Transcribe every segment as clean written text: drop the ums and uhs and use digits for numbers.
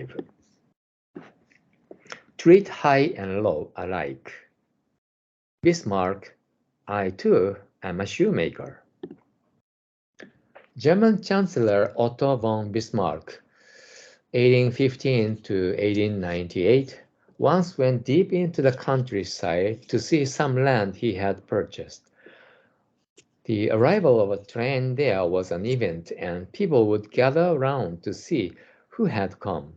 5. Treat high and low alike. Bismarck, I too am a shoemaker. German Chancellor Otto von Bismarck, 1815 to 1898, once went deep into the countryside to see some land he had purchased. The arrival of a train there was an event, and people would gather around to see who had come.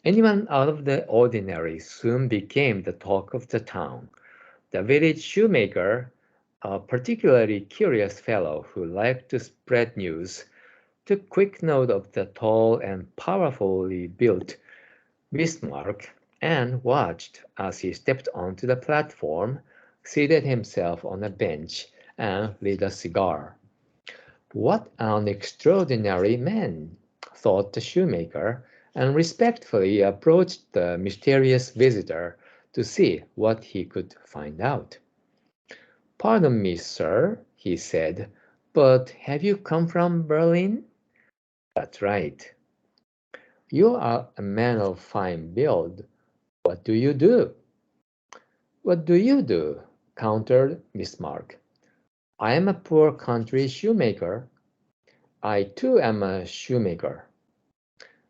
Anyone out of the ordinary soon became the talk of the town. The village shoemaker, a particularly curious fellow who liked to spread news, took quick note of the tall and powerfully built Bismarck and watched as he stepped onto the platform, seated himself on a bench, and lit a cigar. What an extraordinary man, thought the shoemaker, and respectfully approached the mysterious visitor to see what he could find out. Pardon me, sir, he said, but have you come from Berlin? That's right. You are a man of fine build. What do you do? What do you do? Countered Bismarck. I am a poor country shoemaker. I too am a shoemaker.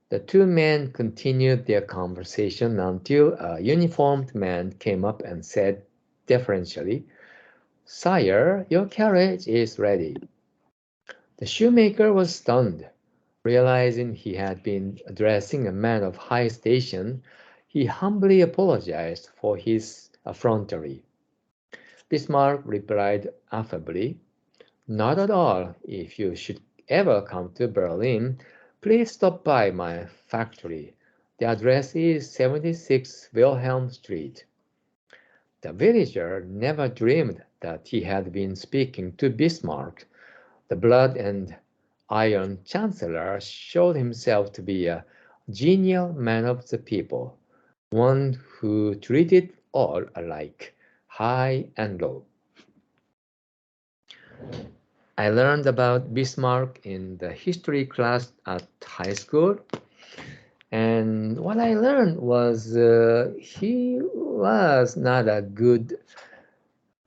The two men continued their conversation until a uniformed man came up and said deferentially, Sire, your carriage is ready. The shoemaker was stunned. Realizing he had been addressing a man of high station, he humbly apologized for his effrontery. Bismarck replied affably, Not at all. If you should ever come to Berlin, please stop by my factory. The address is 76 Wilhelm Street. The villager never dreamed that he had been speaking to Bismarck. The blood and iron chancellor showed himself to be a genial man of the people, one who treated all alike, high and low. I learned about Bismarck in the history class at high school, and what I learned was he was not a good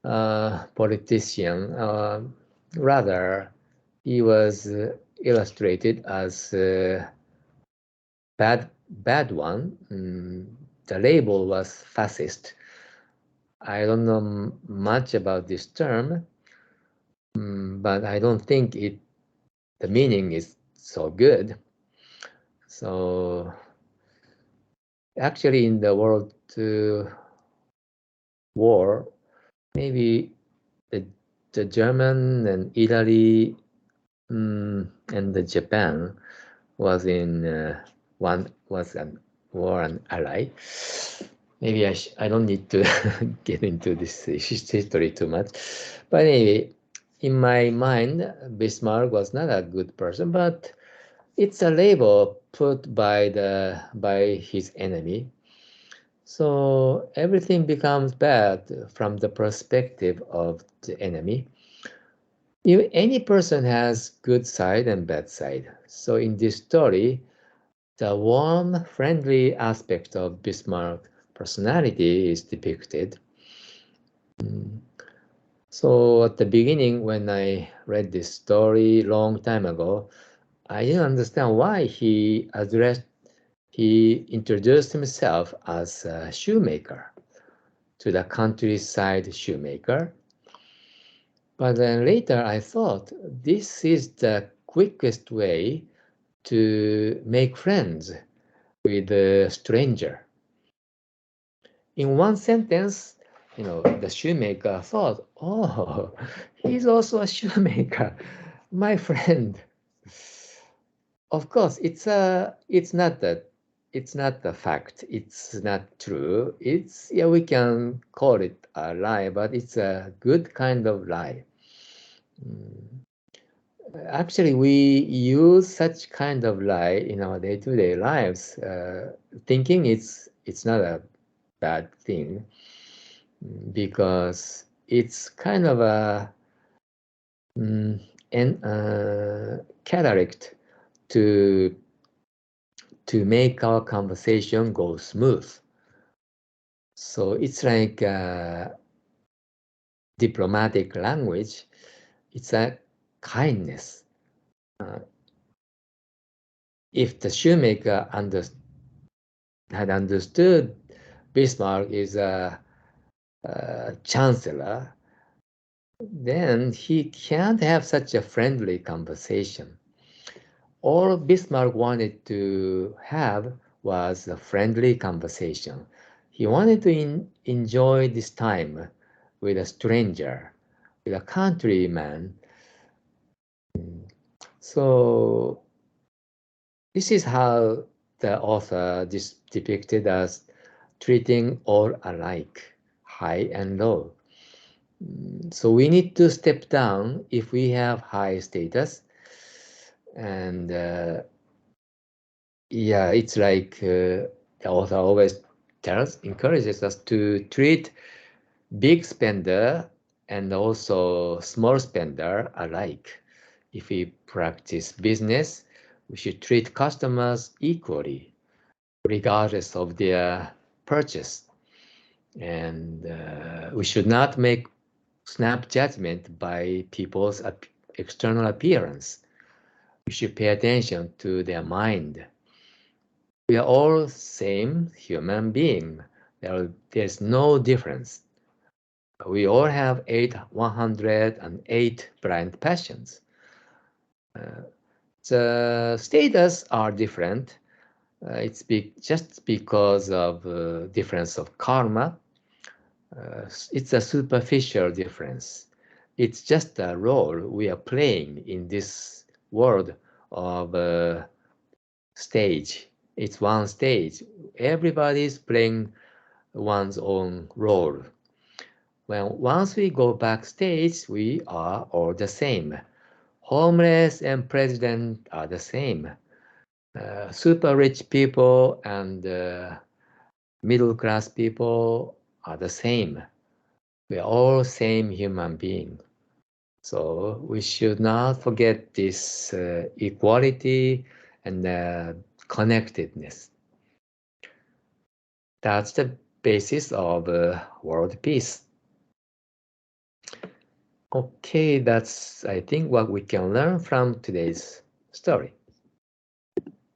politician. Rather, he was illustrated as a bad one. The label was fascist. I don't know much about this term, but I don't think the meaning is so good. So actually in the World War, maybe the German and Italy and the Japan was in an ally. Maybe I don't need to get into this history too much, but anyway, in my mind, Bismarck was not a good person, but it's a label put by his enemy. So everything becomes bad from the perspective of the enemy. Any person has good side and bad side. So in this story, the warm, friendly aspect of Bismarck's personality is depicted. So at the beginning, when I read this story long time ago, I didn't understand why he introduced himself as a shoemaker to the countryside shoemaker. But then later I thought this is the quickest way to make friends with a stranger. In one sentence, the shoemaker thought, oh, he's also a shoemaker, my friend. Of course, it's not the fact. It's not true. We can call it a lie, but it's a good kind of lie. Actually, we use such kind of lie in our day-to-day lives, thinking it's not a bad thing, because it's kind of a cataract to to make our conversation go smooth. So it's like diplomatic language. It's a kindness. If the shoemaker had understood Bismarck is a chancellor, then he can't have such a friendly conversation. All Bismarck wanted to have was a friendly conversation. He wanted to enjoy this time with a stranger, with a countryman. So this is how the author depicted as treating all alike, high and low. So we need to step down if we have high status. And yeah, it's like the author always encourages us to treat big spender and also small spender alike. If we practice business, we should treat customers equally, regardless of their purchase. And we should not make snap judgment by people's external appearance. We should pay attention to their mind. We are all same human being. There's no difference. We all have 108 blind passions. The status are different. It's just because of difference of karma. It's a superficial difference. It's just a role we are playing in this world of stage. It's one stage. Everybody's playing one's own role. Once we go backstage, we are all the same. Homeless and president are the same. Super rich people and middle class people are the same. We are all same human being. So we should not forget this equality and connectedness. That's the basis of world peace. Okay, that's, I think, what we can learn from today's story.